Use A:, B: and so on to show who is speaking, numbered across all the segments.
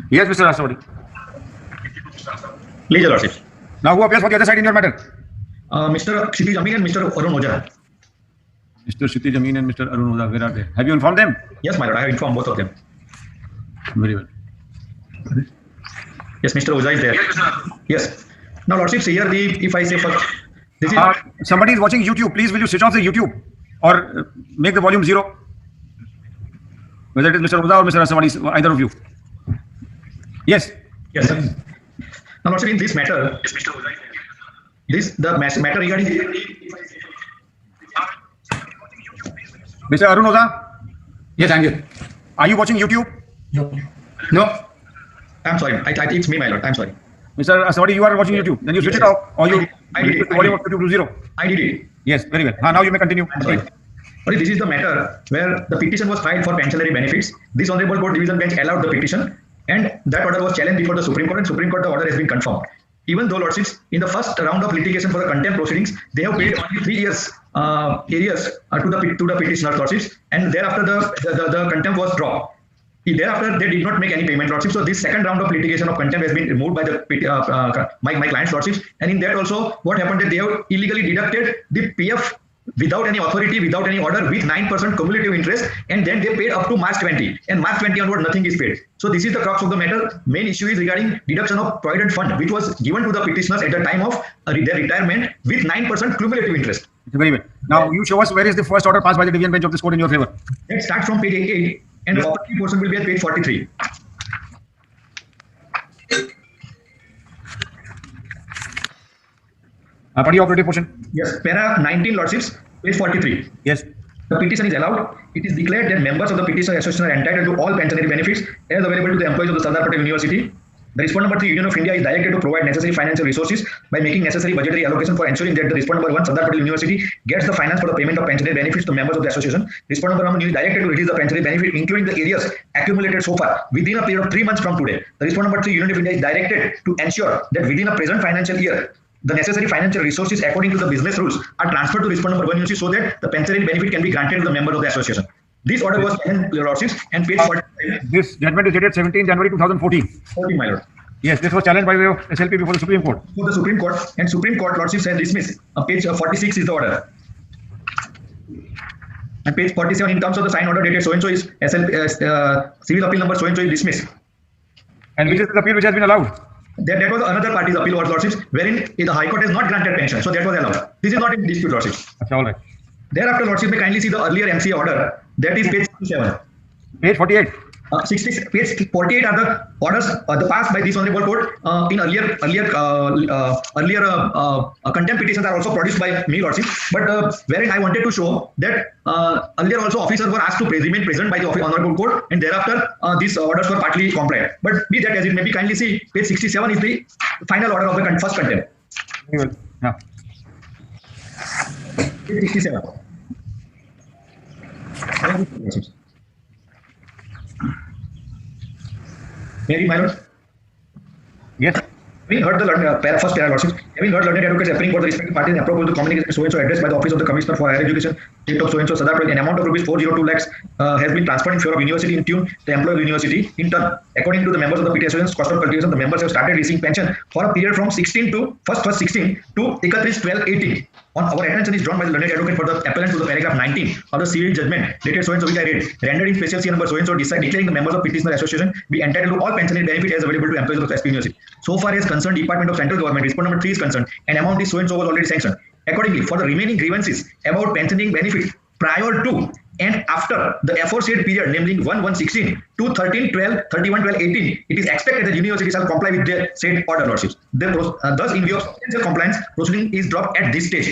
A: Yes, Mr. Rashtrapati.
B: Please, Your Lordship.
A: Now, who appears for the other side in your matter?
B: Mr. Kshitij Amin and Mr. Arun Ojha.
A: Mr. Kshitij Amin and Mr. Arun Ojha, where are they? Have you informed them?
B: Yes, my lord, I have informed both of them.
A: Very well.
B: Yes, Mr. Ojha is there. Yes. Now, Lordships, here if I say first, this is
A: somebody is watching YouTube. Please, will you switch off the YouTube or make the volume 0? Whether it is Mr. Ojha or Mr. Rashtrapati, either of you. Yes.
B: Yes, sir. Now, Lordship, in this matter, the matter regarding
A: Mr. Arun Ojha?
C: Yes, I'm here.
A: Are you watching YouTube?
C: No.
B: I'm sorry. It's me, my lord. I'm sorry.
A: Mr. Rashtrapati, you are watching YouTube. Then you switch it off or you
B: I did it.
A: the volume of YouTube to 0.
B: I did it.
A: Yes, very well. Now you may continue.
B: I'm sorry. But this is the matter where the petition was filed for pensionary benefits. This Honorable Court Division Bench allowed the petition, and that order was challenged before the Supreme Court, and Supreme Court the order has been confirmed. Even though, Lordships, in the first round of litigation for the contempt proceedings, they have paid only 3 years arrears to the petitioners, Lordships, and thereafter the contempt was dropped. Thereafter, they did not make any payment, Lordships. So this second round of litigation of contempt has been removed by the my clients, Lordships. And in that also, what happened that they have illegally deducted the PF without any authority, without any order, with 9% cumulative interest, and then they paid up to March 20. And March 20 onward, nothing is paid. So this is the crux of the matter. Main issue is regarding deduction of provident fund, which was given to the petitioners at the time of their retirement with 9% cumulative interest.
A: Very well. Now you show us where is the first order passed by the division bench of this court in your favor.
B: Let's start from page 88, and the property portion will be at page 43.
A: Party operative portion.
B: Yes, para 19, Lordships, page 43.
A: Yes.
B: The petition is allowed. It is declared that members of the petitioner association are entitled to all pensionary benefits as available to the employees of the Sardar Patel University. The respondent number 3, Union of India, is directed to provide necessary financial resources by making necessary budgetary allocation for ensuring that the respondent number 1, Sardar Patel University, gets the finance for the payment of pensionary benefits to members of the association. Respondent number 1 is directed to release the pensionary benefit, including the areas accumulated so far, within a period of 3 months from today. The respondent number 3, Union of India, is directed to ensure that within a present financial year, the necessary financial resources according to the business rules are transferred to respondent number 1 UC so that the pensionary benefit can be granted to the member of the association. This order was challenged, Your Lordships, and page 45.
A: This judgment is dated 17 January 2014.
B: 14, my lord.
A: Yes, this was challenged by way of SLP before the Supreme Court.
B: For the Supreme Court, and Supreme Court, Lordships, has dismissed. Page 46 is the order. And page 47, in terms of the sign order dated so and so, is civil appeal number so and so is dismissed.
A: And which is the appeal which has been allowed?
B: That was another party's appeal, Lordships, wherein the High Court has not granted pension, so that was allowed. This is not in dispute, Lordships.
A: That's all right.
B: Thereafter, Lordship, may kindly see the earlier MCA order. That is page 67.
A: Page 48.
B: 60, page 48 are the orders the passed by this honorable court in earlier contempt petitions are also produced by me, Lordship. But wherein I wanted to show that earlier also officers were asked to remain present by the honorable court, and thereafter these orders were partly complied. But be that as it may, be kindly see page 67 is the final order of the first contempt.
A: Very well. Yeah.
B: Page 67. Mary, my lord.
A: Yes.
B: Having heard the first para, Lordships, having heard learned advocates appearing for the respective parties and approval to communicate so and so addressed by the Office of the Commissioner for Higher Education, state of so and so, Sardar Patel, an amount of rupees 402 lakhs has been transferred in favor of university in tune the employee of the university. In turn, according to the members of the PT Association's cost of cultivation, the members have started receiving pension for a period from 16 to 16 to 31/12/18. On our attention is drawn by the learned advocate for the appellant to the paragraph 19 of the civil judgment dated so and so, which I read, rendered in special C number so and so, declaring the members of petitioner association be entitled to all pensionary benefit as available to employees of the SP University. So far as concerned Department of Central Government, respondent number 3 is concerned, an amount is so and so was already sanctioned. Accordingly, for the remaining grievances about pensioning benefit prior to and after the aforesaid period, namely 1/1/16 to 13/12/31/12/18, it is expected that the university shall comply with their said order, Lordships. Thus, in view of substantial compliance, proceeding is dropped at this stage.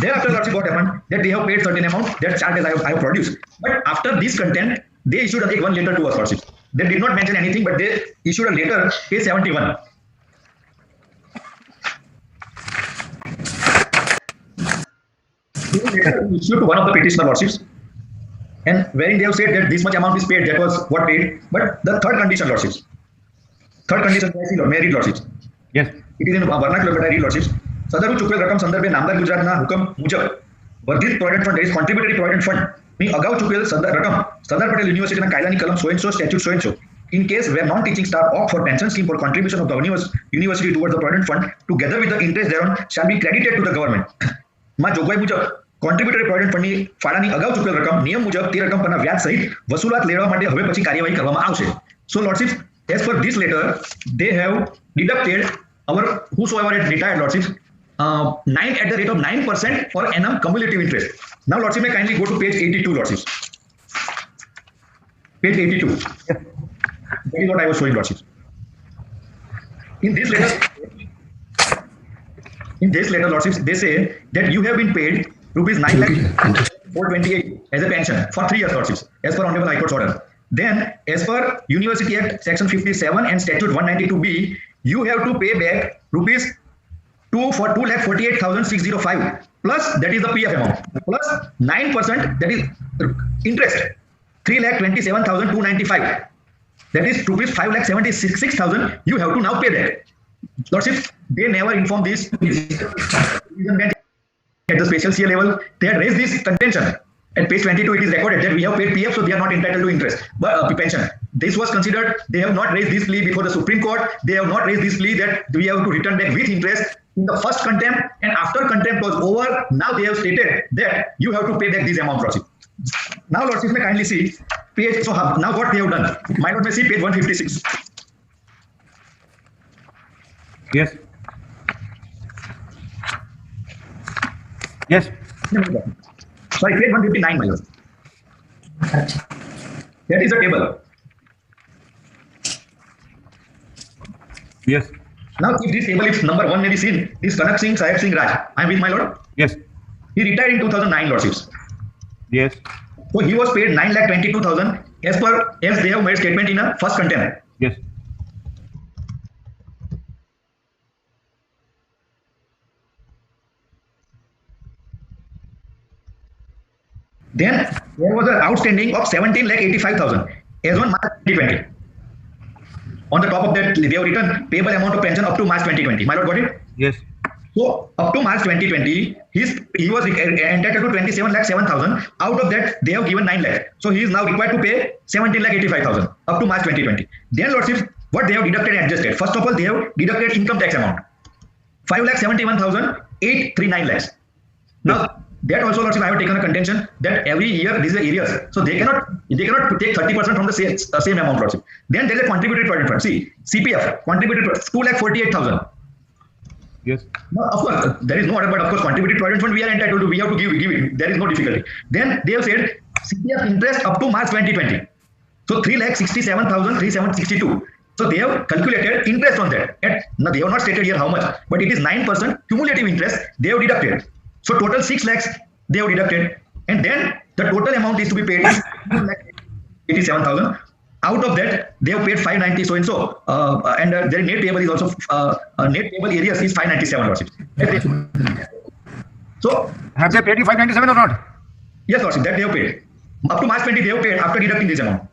B: Thereafter, Lordship, what happened that they have paid certain amount, that chart as I have produced. But after this content, they issued one letter to us, Lordship. They did not mention anything, but they issued a letter, page 71. Issued to one of the petitioner, Lordships, and wherein they have said that this much amount is paid, that was what paid. But the third condition, Lordships, may I read, Lordships?
A: Yes.
B: It is in vernacular, but I read, Lordships. Sadru ચૂકવેલ રકમ સંદર્ભે નામદાર ગુજરાતના હુકમ મુજબ વર્ધિત provident fund, contributory provident fund ની અગાઉ ચૂકેલ રકમ સરદાર પટેલ યુનિવર્સિટીના કાયદાની કલમ સો and so statute so and so in case where non-teaching staff opt for pension scheme for contribution of the university towards the provident fund together with the interest thereon shall be credited to the government. માં જોગવાઈ મુજબ contributory provident ફંડની ફાળાની અગાઉ ચૂકેલ રકમ નિયમ મુજબ તે રકમ પરના વ્યાજ સહિત વસૂલાત લેવા માટે હવે પછી કાર્યવાહી કરવામાં આવશે. So lordships, as per this letter, they have deducted our whosoever had retired lordships 9 at the rate of 9% for annum cumulative interest. Now lordship may kindly go to page 82 lordships. Page 82. That is what I was showing lordships. In this letter lordships, they say that you have been paid rupees 9,428 as a pension for 3 years lordships, as per Honorable High Court's order. Then, as per University Act Section 57 and Statute 192B, you have to pay back rupees 2,48,605 plus that is the PF amount plus 9% that is interest 3,27,295 that is rupees 5,76,000 you have to now pay that. Lordship, they never informed this at the special CA level. They had raised this contention. At page 22, it is recorded that we have paid PF, so they are not entitled to interest, but pension. This was considered. They have not raised this plea before the Supreme Court. They have not raised this plea that we have to return back with interest in the first contempt, and after contempt was over, now they have stated that you have to pay back this amount, Lordship. Now, Lordship, may kindly see page. So now what they have done? My Lord may see page 156.
A: Yes. Yes.
B: Sorry, page 159, my lord. That is a table.
A: Yes.
B: Now, if this table is number 1 may be seen, this Kanak Singh, Sahib Singh Raj. I am with my lord.
A: Yes.
B: He retired in 2009, lordships.
A: Yes.
B: So he was paid 9,22,000 as they have made statement in a first contempt.
A: Yes.
B: Then there was an outstanding of 17,85,000 as on March 2020. On the top of that, they have written payable amount of pension up to March 2020. My lord, got it?
A: Yes.
B: So up to March 2020, he was entitled to 27,07,000. Out of that, they have given 9 lakh. So he is now required to pay 17,85,000 up to March 2020. Then lordship, what they have deducted and adjusted. First of all, they have deducted income tax amount 5,71,839 lakhs. Now that also lordship, I have taken a contention that every year these are areas, so they cannot take 30% from the same amount lordship. Then there is a contributory provident fund. See, CPF contributed 2,48,000.
A: Yes.
B: No, of course, there is no order, but of course, contributory provident fund we are entitled to. We have to give it. There is no difficulty. Then they have said CPF interest up to March 2020. So 3,67,362. So they have calculated interest on that. Now they have not stated here how much, but it is 9% cumulative interest they have deducted. So total 6 lakhs they have deducted, and then the total amount is to be paid is 87,000. Out of that, they have paid 590 so and so, and their net payable is also net payable areas is 597 lordship. So
A: Have they paid you 597 or not?
B: yes, lordship, that they have paid up to March 20. They have paid after deducting this amount.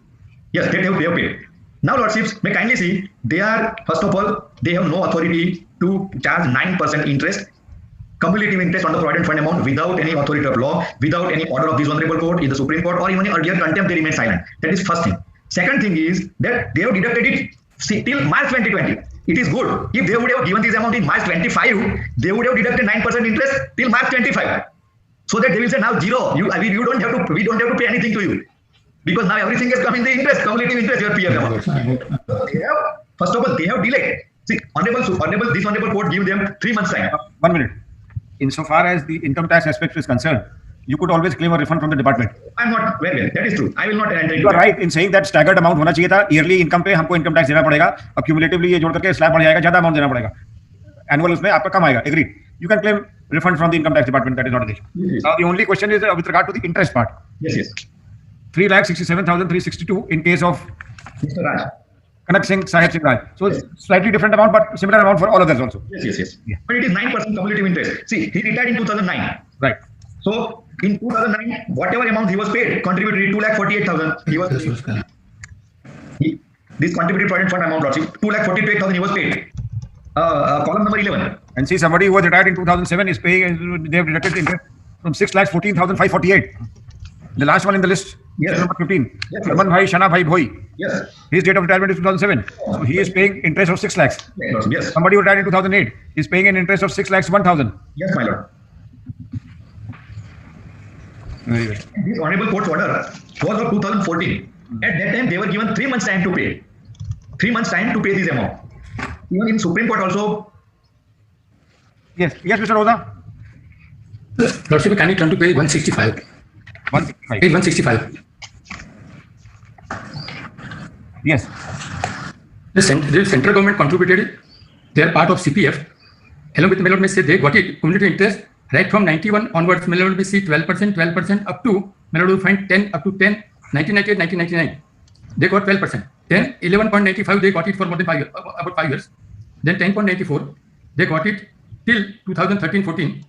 B: Yes, that they have paid. Now, lordships, may kindly see they are first of all they have no authority to charge 9% interest. Cumulative interest on the provident fund amount without any authority of law, without any order of this honorable court in the Supreme Court, or even in earlier contempt, they remain silent. That is first thing. Second thing is that they have deducted it till March 2020. It is good. If they would have given this amount in March 25, they would have deducted 9% interest till March 25. So that they will say now zero. We don't have to pay anything to you. Because now everything is coming the interest, cumulative interest, your PF amount. So first of all, they have delayed. See, this honorable court give them 3 months time.
A: 1 minute. Insofar as the income tax aspect is concerned, you could always claim a refund from the department.
B: I'm not very well. That is true. I will not enter into
A: You are right in saying that staggered amount होना चाहिए था. Yearly income पे हमको income tax देना पड़ेगा. अब cumulatively ये जोड़ करके slab बढ़ जाएगा, ज्यादा amount देना पड़ेगा. Annual उसमें आपका कम आएगा. Agreed. You can claim refund from the income tax department. That is not an issue.
B: Yes.
A: Now the only question is with regard to the interest part.
B: Yes.
A: 3,67,362 in case of
B: Mr. Raj.
A: Kanak Singh, Sahib Singh Raj. So slightly different amount, but similar amount for all others also.
B: Yes.
A: Yeah.
B: But it is 9% cumulative interest. See, he retired in 2009.
A: Right.
B: So in 2009, whatever amount he was paid, contributory 2,48,000. He was this contributory provident fund amount, 2,48,000 he was paid. Column number 11.
A: And see, somebody who was retired in 2007 is paying, they have deducted interest from 6,14,548. The last one in the list,
B: Yes.
A: number 15.
B: Yes,
A: Arman Bhai Shana Bhai Bhoi.
B: Yes.
A: His date of retirement is 2007. So he is paying interest of 6 lakhs.
B: Your Lordship. Yes.
A: Somebody who retired in 2008 is paying an interest of 6 lakhs 1,000.
B: Yes, my lord.
A: Very good.
B: This honorable court's order was of 2014. At that time, they were given 3 months time to pay. 3 months time to pay this amount. Even in Supreme Court also.
A: Yes, yes, Mr. Oza.
C: Lordship, can you turn to page 165?
A: 165.
C: Page 165.
A: Yes.
C: The central government contributed their part of CPF. Along with Melody may say they got it, cumulative interest, right from 91 onwards, Melody may see 12%, up to Melody will find 10, up to 10, 1998, 1999. They got 12%. Then 11.95, they got it for more than 5 years, about 5 years. Then 10.94, they got it till 2013-14.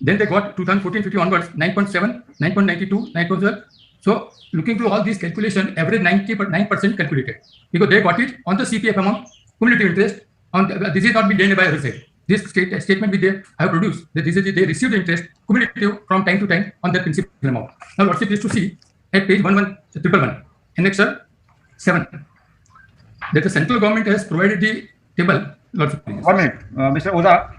C: Then they got 2014-15 onwards, 9.7, 9.92, 9.12. So looking through all these calculations, average 9% calculated because they got it on the CPF amount, cumulative interest. On this is not been done by her side. This statement which they have produced, that this is they received the interest cumulative from time to time on their principal amount. Now, Lordship is to see at page 11111, Annexure 7, that the central government has provided the table. Lordship, please.
A: 1 minute. Mr. Oza,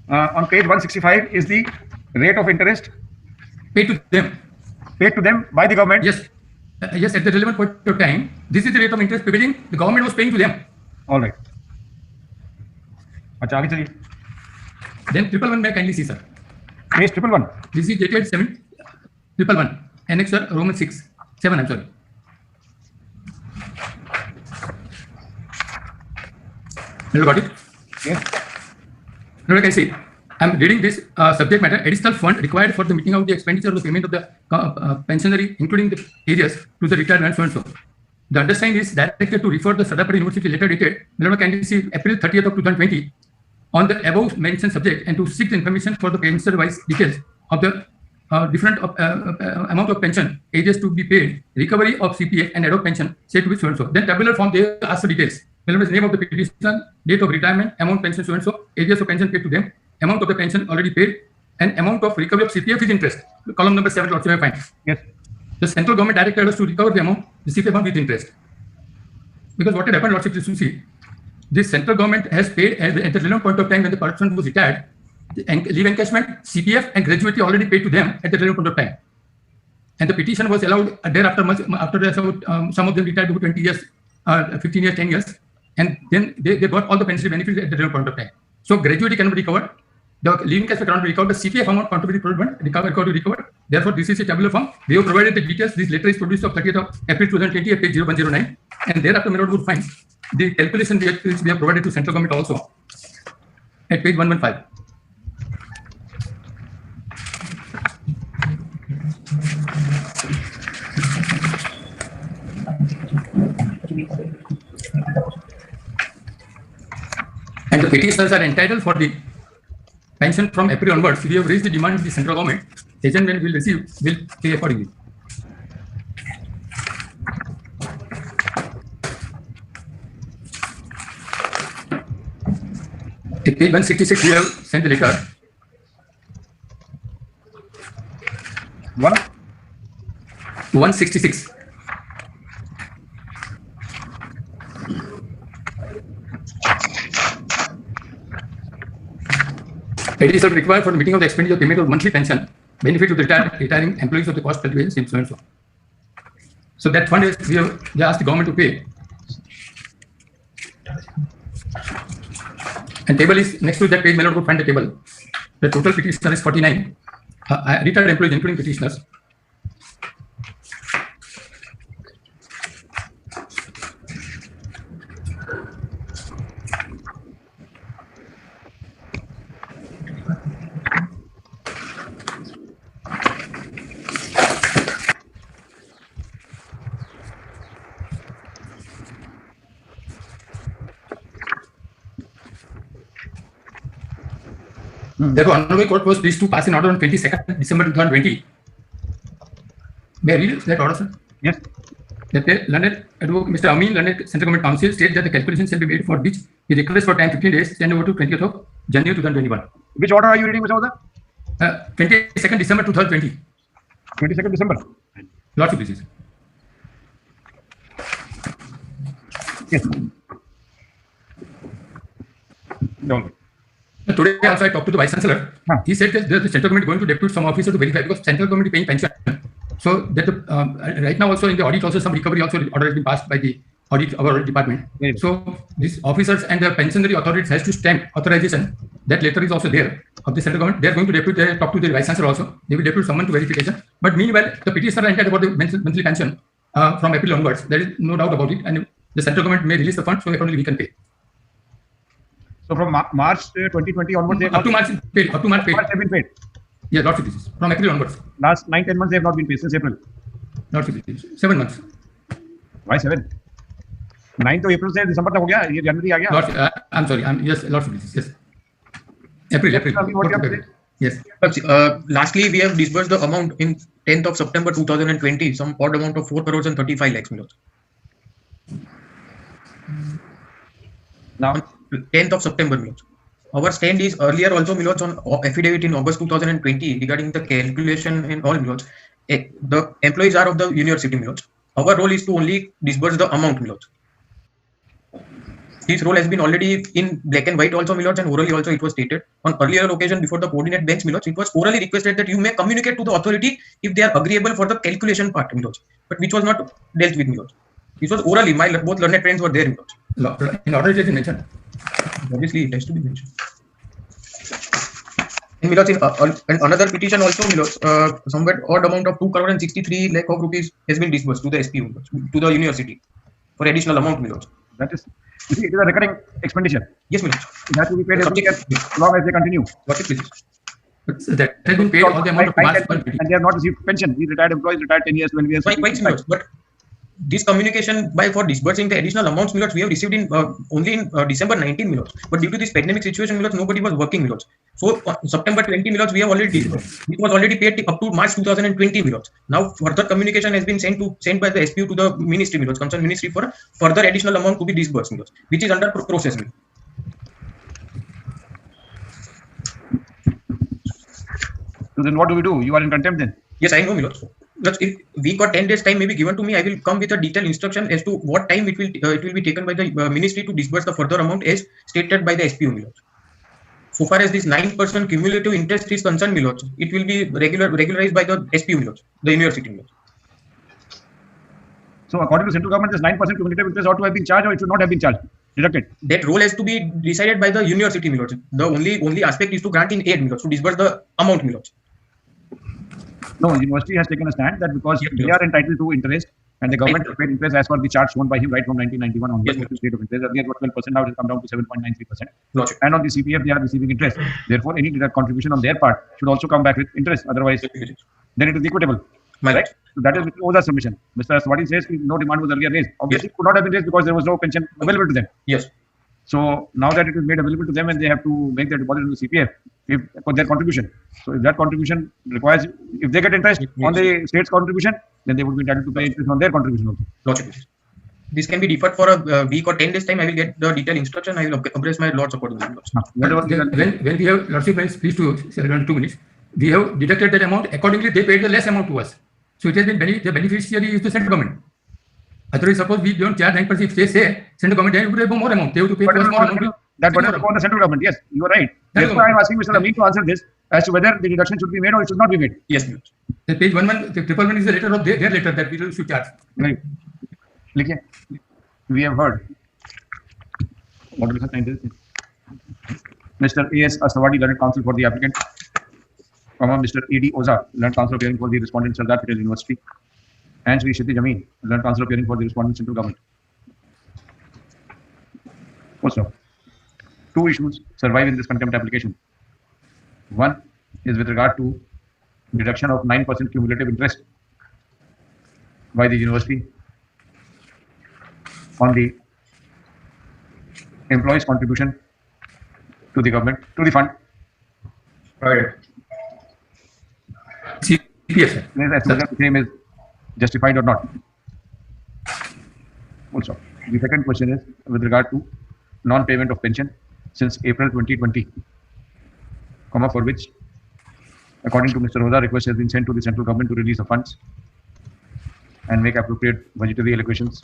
A: on page 165 is the rate of interest
C: Pay to them.
A: paid to them by the government.
C: Yes. Yes, at the relevant point of time, this is the rate of interest prevailing. The government was paying to them.
A: All right. अच्छा आगे चलिए.
C: Then 111 may kindly see, sir.
A: Page 111.
C: This is dated 7/111. Annexure Roman 6. 7, I'm sorry. You got it?
A: Yes.
C: Now, like I say, I'm reading this subject matter. Additional fund required for the meeting of the expenditure of the payment of the pensionary, including the areas, to the retired and so and so. The undersigned is directed to refer the Sardarpet University letter dated can see April 30th of 2020 on the above mentioned subject and to seek the information for the pensioner-wise details of the different amount of pension, ages to be paid, recovery of CPF and ad hoc pension said to be so and so. Then tabular form they ask the details. Name of the petitioner, date of retirement, amount pension so and so, ages of pension paid to them, amount of the pension already paid, and amount of recovery of CPF is interest. Column number 7, Lordship, fine.
A: Yes.
C: The central government directed us to recover the amount, the CPF amount with interest. Because what had happened, Lordship, is to see, this central government has paid at the relevant point of time when the person was retired, leave encashment, CPF, and gratuity already paid to them at the relevant point of time. And the petition was allowed thereafter, after some of them retired over 20 years, 15 years, 10 years, and then they got all the pension benefits at the relevant point of time. So gratuity cannot be recovered. The leaving cash cannot be recovered. The CPF amount contributed recovered. Therefore, this is a tabular form. We have provided the details. This letter is produced of 30th of April 2020 at page 0109. And thereafter, Melody would find the calculation we have provided to central government also at page 115. And the petitioners are entitled for the pension from April onwards. We have raised the demand to the central government. Agent when will receive will pay accordingly. At page 166, we have sent the letter. 166. It is required for the meeting of the expenditure payment of monthly pension benefit to the retiring employees of the cost cultivation so and so. So that fund is they asked the government to pay. And table is next to that page. Melody would find the table. The total petitioner is 49. Retired employees, including petitioners. Therefore, Honorable Court was pleased to pass an order on 22nd December 2020. May I read that order, sir?
A: Yes.
C: That Learned Advocate Mr. Amin, Learned Central Government Council, states that the calculation shall be made for which he requests for time 15 days, send over to 20th of January 2021.
A: Which order are you reading, Mr. Oza?
C: 22nd December 2020.
A: 22nd December.
C: Lots of diseases.
A: Yes. No.
C: Today also I talked to the Vice Chancellor. He said that the central government is going to depute some officer to verify because central government is paying pension. So that right now also in the audit also some recovery also order has been passed by the audit our department. So these officers and the pensionary authorities has to stamp authorization. That letter is also there of the central government. They are going to depute, talk to the Vice Chancellor also. They will depute someone to verification. But meanwhile, the petitioner entered about the monthly pension from April onwards. There is no doubt about it. And the central government may release the funds so accordingly we can pay.
A: So from March 2020 onwards, they
C: up to March paid. Up to March paid.
A: March have been paid.
C: Yeah, lots of diseases. From April onwards.
A: Last 9-10 months they have not been paid since April.
C: Lots of diseases. 7 months.
A: Why 7? 9 तो April से December तक हो गया, ये January आ गया.
C: Lots, I'm sorry. Yes, lots of diseases. Yes. April. Yes.
D: Lastly, we have disbursed the amount in 10th of September 2020, some odd amount of 4 crores and 35 lakhs.
A: Now,
D: 10th of September. Our stand is earlier also on affidavit in August 2020 regarding the calculation in all. The employees are of the university. Our role is to only disburse the amount. This role has been already in black and white also, and orally also it was stated on earlier occasion before the coordinate bench. It was orally requested that you may communicate to the authority if they are agreeable for the calculation part, but which was not dealt with. This was orally. My both learned friends were there.
C: In order it is mentioned.
D: Obviously, it has to be mentioned. In another petition also, somewhat odd amount of 2 crore and 63 lakh of rupees has been disbursed to the SPU, to the university for additional amount.
A: That is, you see, it is a recurring expenditure.
D: Yes,
A: It has to be paid as long as they continue.
D: What is this?
C: That has been paid all the amount of March.
A: And they have not received pension. We retired employees retired 10 years when we are.
D: Quite similar, but this communication for disbursing the additional amounts, we have received in only in December 19, but due to this pandemic situation, nobody was working. So September 20, we have already disbursed. It was already paid up to March 2020. Now further communication has been sent by the SPU to the ministry, concerned ministry, for further additional amount to be disbursed, which is under process.
A: So then what do we do? You are in contempt then?
D: Yes, I know. If week or 10 days time may be given to me, I will come with a detailed instruction as to what time it will be taken by the ministry to disburse the further amount as stated by the SPU. So far as this 9% cumulative interest is concerned, it will be regularized by the SPU, the university.
A: So according to central government, this 9% cumulative interest ought to have been charged, or it should not have been charged, deducted.
D: That role has to be decided by the university. The only aspect is to grant in aid, to disburse the amount.
A: No, university has taken a stand that because they are entitled to interest and the government has paid interest as per the chart shown by him right from 1991 onwards. Rate of interest earlier was 12%, now it has come down to 7.93%. And on the CPF, they are receiving interest. Therefore, any contribution on their part should also come back with interest. Otherwise, then it is equitable. Right? So that is Mr. Oza's submission. Mr. Aswadi says no demand was earlier raised. Obviously, it could not have been raised because there was no pension available to them.
D: Yes.
A: So now that it is made available to them and they have to make their deposit into the CPF for their contribution. So if that contribution requires, if they get interest on the state's contribution, then they would be entitled to pay interest on their contribution also.
D: Logic. This can be deferred for a week or 10 days time. I will get the detailed instruction. I will address my lords accordingly.
C: When we have lordship, please to 2 minutes. We have deducted that amount. Accordingly, they paid the less amount to us. So it has been the beneficiary is the central government. Otherwise, suppose we don't charge 9%, if they say central government, they would have more amount. They have to pay more amount.
A: That burden is upon the central government. Yes, you are right. Therefore, I am asking Mr. Amin to answer this as to whether the deduction should be made or it should not be made.
D: Yes,
C: the page 1, the 111 is the letter of their letter that we should charge.
A: Right. We have heard. What will you say? Mr. A.S. Aswadi, learned counsel for the applicant. Mr. A.D. Oza, learned counsel appearing for the respondent, Sardar Patel University. And Sri Shiti Jameen, learned counsel appearing for the respondent, central government. Also, 2 issues survive in this contempt application. One is with regard to deduction of 9% cumulative interest by the university on the employees' contribution to the government, to the fund.
D: Right.
C: CPF.
A: Whether the same is justified or not. Also, the second question is with regard to non-payment of pension since April 2020, for which, according to Mr. Oza, request has been sent to the central government to release the funds. and make appropriate budgetary allocations,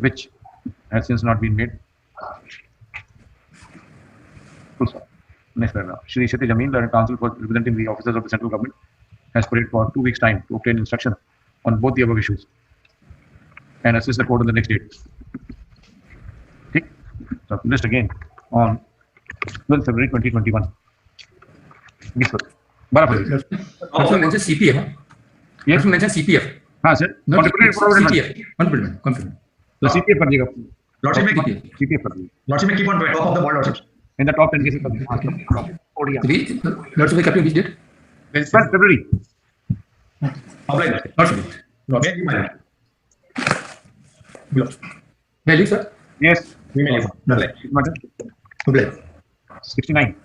A: which has since not been made. Full stop. Next paragraph. Shri Shati Jameen, Learned Counsel for representing the officers of the central government, has prayed for 2 weeks' time to obtain instruction on both the above issues and assist the court on the next date. Okay. So list again on 12 February 2021. Yes, sir. Barabar.
C: Also mention CPF.
A: Yes.
C: Also mention CPF.
A: हाँ sir.
C: Not
A: Contributory provident fund.
C: CPF. Contributory.
A: तो CPF कर दिएगा.
B: Lordship may
A: CPF कर दिएगा.
B: Lordship may keep on top of the board, Lordship.
A: In the top 10 cases कर दिएगा. ODI.
C: Lordship will keep which date?
A: 12 February.
B: Obliged.
C: Lordship.
B: May I give my name?
C: May I leave, sir?
A: Yes.
B: We may leave.
C: Obliged.
A: Matter.
C: Obliged.
A: 69.